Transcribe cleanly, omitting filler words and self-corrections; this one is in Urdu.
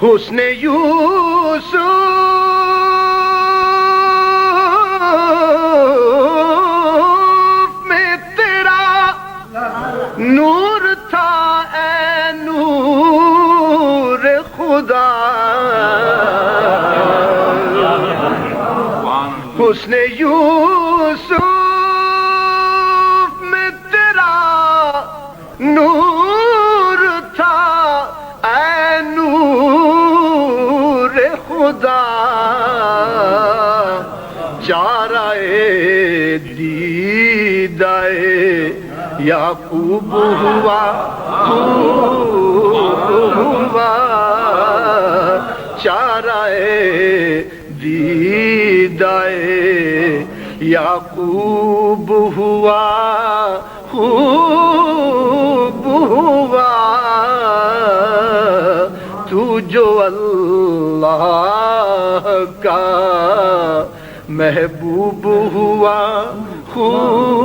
حسن یوسف میں تیرا نور تھا اے نور خدا حسن یوسف میں تیرا نور تھا اے نور خدا چارہ دیدائے یعقوب ہوا چارہ دیدائے یعقوب ہوا خوب ہوا تو جو اللہ کا محبوب ہوا خوب